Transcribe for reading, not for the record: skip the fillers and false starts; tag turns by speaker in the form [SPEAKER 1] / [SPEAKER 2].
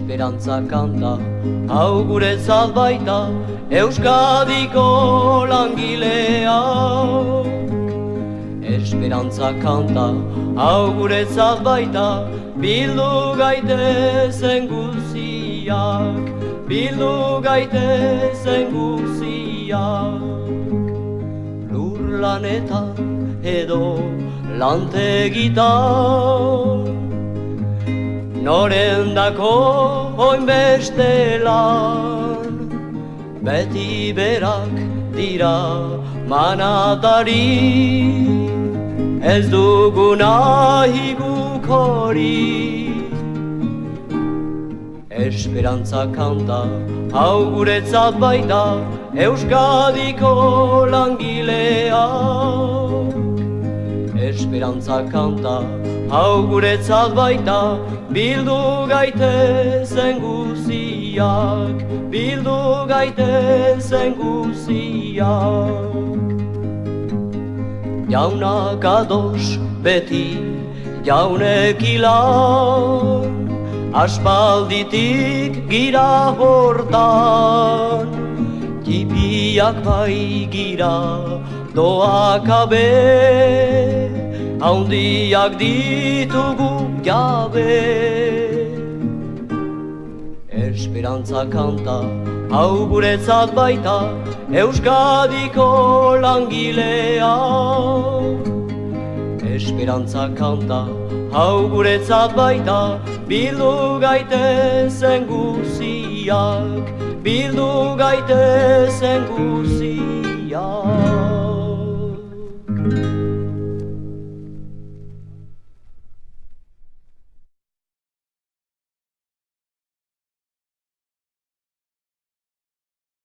[SPEAKER 1] Esperantza kanta, hau guretzat baita, Euskadiko langileak. Esperantza kanta, hau guretzat baita, bildu gaitezen guziak, bildu gaitezen guziak. Lur lanetan edo lantegitan, norendako oinbeste lan, beti berak dira manatari, ez dugu nahi guk hori. Esperantza kanta, hau guretzat baita, Euskadiko langileak. Esperantza kanta, hau guretzat baita, bildu gaitezen guziak, bildu gaitezen guziak. Jaunak ados beti jaunek ilan, aspalditik gira hortan, tipiak bai gira doakabe, haundiak ditugu jabe. Esperantza kanta, hau guretzat baita, Euskadiko langileak. Esperantza kanta, hau guretzat baita, bildu gaitezen guziak, bildu gaitezen guziak.